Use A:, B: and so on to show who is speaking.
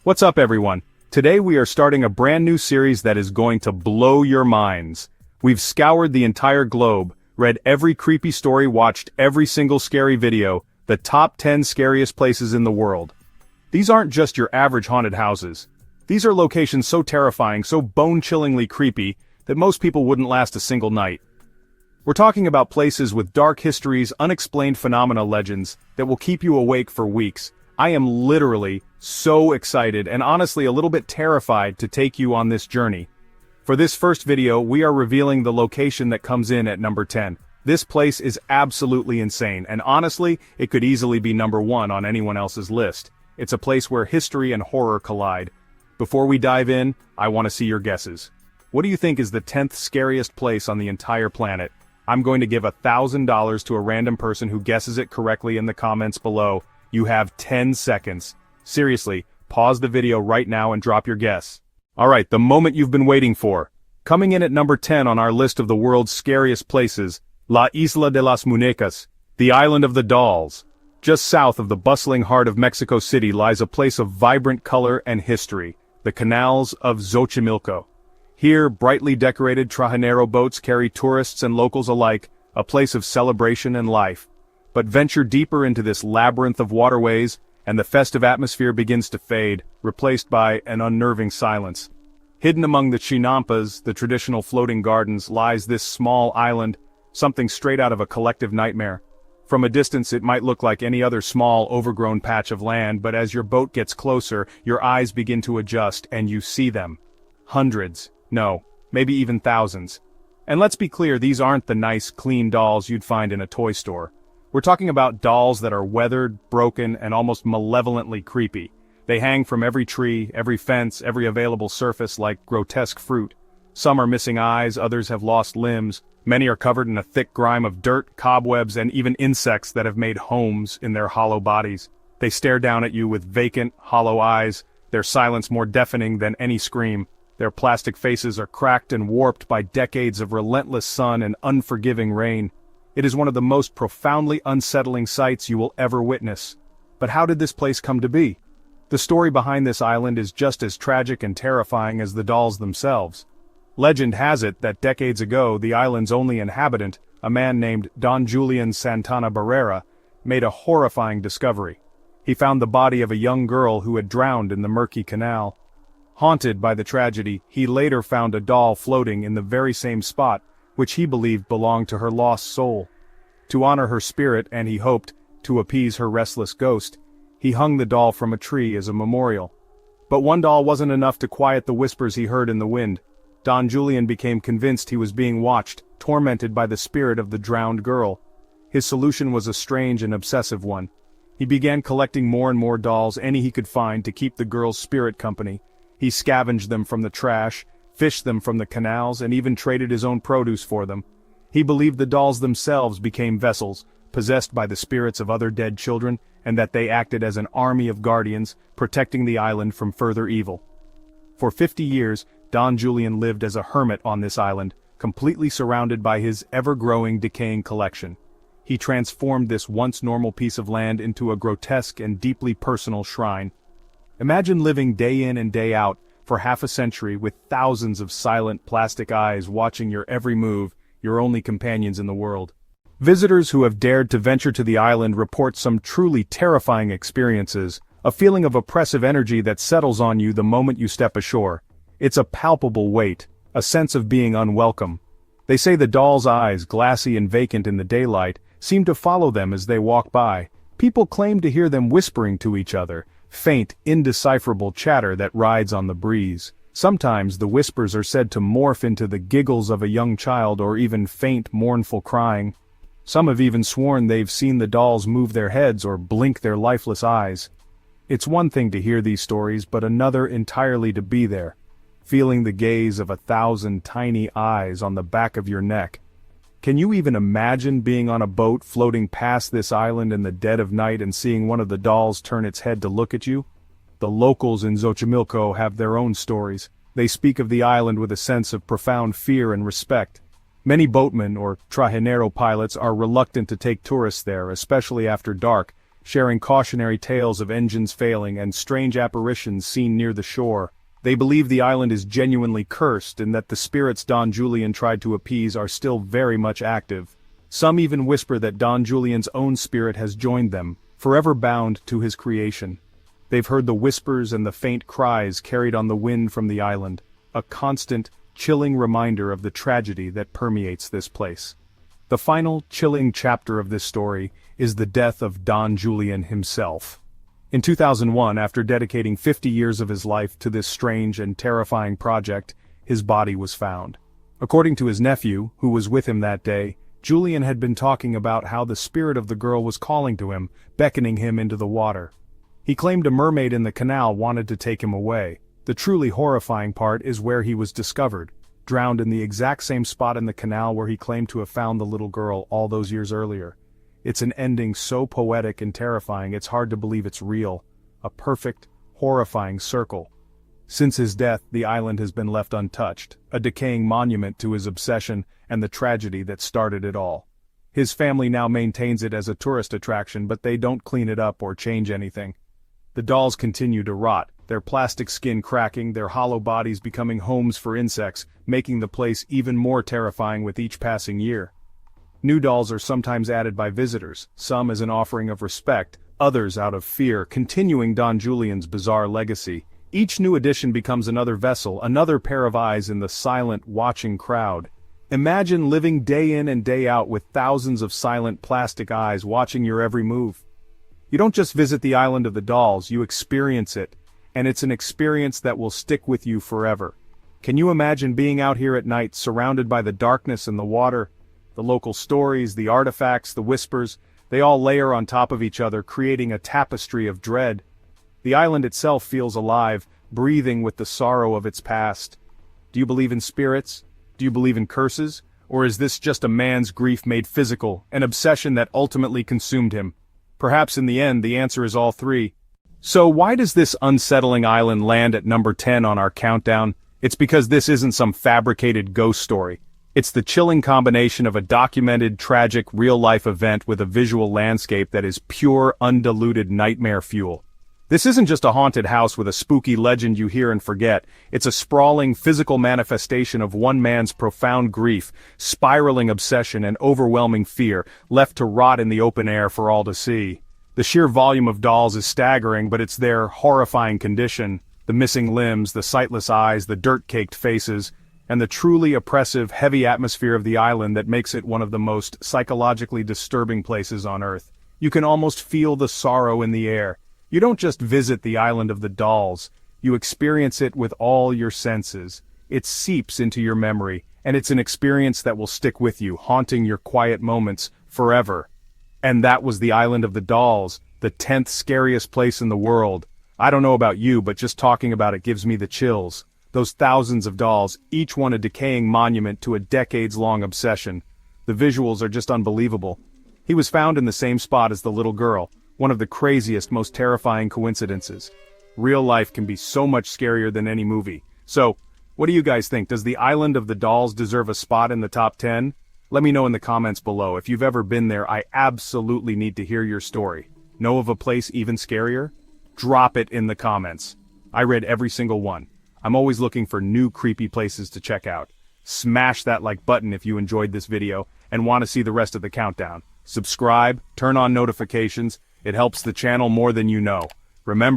A: What's up everyone? Today we are starting a brand new series that is going to blow your minds. We've scoured the entire globe, read every creepy story, watched every single scary video, the top 10 scariest places in the world. These aren't just your average haunted houses. These are locations so terrifying, so bone-chillingly creepy, that most people wouldn't last a single night. We're talking about places with dark histories, unexplained phenomena, legends, that will keep you awake for weeks. I am literally so excited and honestly a little bit terrified to take you on this journey. For this first video, we are revealing the location that comes in at number 10. This place is absolutely insane, and honestly, it could easily be number 1 on anyone else's list. It's a place where history and horror collide. Before we dive in, I want to see your guesses. What do you think is the 10th scariest place on the entire planet? I'm going to give $1,000 to a random person who guesses it correctly in the comments below. You have 10 seconds. Seriously, pause the video right now and drop your guess. Alright, the moment you've been waiting for. Coming in at number 10 on our list of the world's scariest places, La Isla de las Muñecas, the Island of the Dolls. Just south of the bustling heart of Mexico City lies a place of vibrant color and history, the canals of Xochimilco. Here, brightly decorated trajinero boats carry tourists and locals alike, a place of celebration and life. But venture deeper into this labyrinth of waterways, and the festive atmosphere begins to fade, replaced by an unnerving silence. Hidden among the chinampas, the traditional floating gardens, lies this small island, something straight out of a collective nightmare. From a distance it might look like any other small, overgrown patch of land, but as your boat gets closer, your eyes begin to adjust, and you see them. Hundreds, no, maybe even thousands. And let's be clear, these aren't the nice, clean dolls you'd find in a toy store. We're talking about dolls that are weathered, broken, and almost malevolently creepy. They hang from every tree, every fence, every available surface like grotesque fruit. Some are missing eyes, others have lost limbs, many are covered in a thick grime of dirt, cobwebs, and even insects that have made homes in their hollow bodies. They stare down at you with vacant, hollow eyes, their silence more deafening than any scream. Their plastic faces are cracked and warped by decades of relentless sun and unforgiving rain. It is one of the most profoundly unsettling sights you will ever witness. But how did this place come to be? The story behind this island is just as tragic and terrifying as the dolls themselves. Legend has it that decades ago the island's only inhabitant, a man named Don Julian Santana Barrera, made a horrifying discovery. He found the body of a young girl who had drowned in the murky canal. Haunted by the tragedy, he later found a doll floating in the very same spot, which he believed belonged to her lost soul. To honor her spirit, and he hoped, to appease her restless ghost, he hung the doll from a tree as a memorial. But one doll wasn't enough to quiet the whispers he heard in the wind. Don Julian became convinced he was being watched, tormented by the spirit of the drowned girl. His solution was a strange and obsessive one. He began collecting more and more dolls, any he could find, to keep the girl's spirit company. He scavenged them from the trash, fished them from the canals, and even traded his own produce for them. He believed the dolls themselves became vessels, possessed by the spirits of other dead children, and that they acted as an army of guardians, protecting the island from further evil. For 50 years, Don Julian lived as a hermit on this island, completely surrounded by his ever-growing, decaying collection. He transformed this once normal piece of land into a grotesque and deeply personal shrine. Imagine living day in and day out, for half a century, with thousands of silent plastic eyes watching your every move, your only companions in the world. Visitors who have dared to venture to the island report some truly terrifying experiences, a feeling of oppressive energy that settles on you the moment you step ashore. It's a palpable weight, a sense of being unwelcome. They say the dolls' eyes, glassy and vacant in the daylight, seem to follow them as they walk by. People claim to hear them whispering to each other, faint, indecipherable chatter that rides on the breeze. Sometimes the whispers are said to morph into the giggles of a young child or even faint, mournful crying. Some have even sworn they've seen the dolls move their heads or blink their lifeless eyes. It's one thing to hear these stories, but another entirely to be there, feeling the gaze of 1,000 tiny eyes on the back of your neck. Can you even imagine being on a boat floating past this island in the dead of night and seeing one of the dolls turn its head to look at you? The locals in Xochimilco have their own stories. They speak of the island with a sense of profound fear and respect. Many boatmen or trajinero pilots are reluctant to take tourists there, especially after dark, sharing cautionary tales of engines failing and strange apparitions seen near the shore. They believe the island is genuinely cursed and that the spirits Don Julian tried to appease are still very much active. Some even whisper that Don Julian's own spirit has joined them, forever bound to his creation. They've heard the whispers and the faint cries carried on the wind from the island, a constant, chilling reminder of the tragedy that permeates this place. The final, chilling chapter of this story is the death of Don Julian himself. In 2001, after dedicating 50 years of his life to this strange and terrifying project, his body was found. According to his nephew, who was with him that day, Julian had been talking about how the spirit of the girl was calling to him, beckoning him into the water. He claimed a mermaid in the canal wanted to take him away. The truly horrifying part is where he was discovered, drowned in the exact same spot in the canal where he claimed to have found the little girl all those years earlier. It's an ending so poetic and terrifying it's hard to believe it's real. A perfect, horrifying circle. Since his death, the island has been left untouched, a decaying monument to his obsession and the tragedy that started it all. His family now maintains it as a tourist attraction, but they don't clean it up or change anything. The dolls continue to rot, their plastic skin cracking, their hollow bodies becoming homes for insects, making the place even more terrifying with each passing year. New dolls are sometimes added by visitors, some as an offering of respect, others out of fear, continuing Don Julian's bizarre legacy. Each new addition becomes another vessel, another pair of eyes in the silent, watching crowd. Imagine living day in and day out with thousands of silent plastic eyes watching your every move. You don't just visit the island of the dolls, you experience it, and it's an experience that will stick with you forever. Can you imagine being out here at night, surrounded by the darkness and the water? The local stories, the artifacts, the whispers, they all layer on top of each other, creating a tapestry of dread. The island itself feels alive, breathing with the sorrow of its past. Do you believe in spirits? Do you believe in curses? Or is this just a man's grief made physical, an obsession that ultimately consumed him? Perhaps in the end, the answer is all three. So why does this unsettling island land at number 10 on our countdown? It's because this isn't some fabricated ghost story. It's the chilling combination of a documented, tragic, real-life event with a visual landscape that is pure, undiluted nightmare fuel. This isn't just a haunted house with a spooky legend you hear and forget. It's a sprawling, physical manifestation of one man's profound grief, spiraling obsession, and overwhelming fear, left to rot in the open air for all to see. The sheer volume of dolls is staggering, but it's their horrifying condition. The missing limbs, the sightless eyes, the dirt-caked faces, and the truly oppressive, heavy atmosphere of the island that makes it one of the most psychologically disturbing places on Earth. You can almost feel the sorrow in the air. You don't just visit the island of the dolls, you experience it with all your senses. It seeps into your memory, and it's an experience that will stick with you, haunting your quiet moments forever. And that was the island of the dolls, the 10th scariest place in the world. I don't know about you, but just talking about it gives me the chills. Those thousands of dolls, each one a decaying monument to a decades-long obsession. The visuals are just unbelievable. He was found in the same spot as the little girl, one of the craziest, most terrifying coincidences. Real life can be so much scarier than any movie. So, what do you guys think? Does the island of the dolls deserve a spot in the top 10? Let me know in the comments below. If you've ever been there, I absolutely need to hear your story. Know of a place even scarier? Drop it in the comments. I read every single one. I'm always looking for new creepy places to check out. Smash that like button if you enjoyed this video and want to see the rest of the countdown. Subscribe, turn on notifications. It helps the channel more than you know. Remember,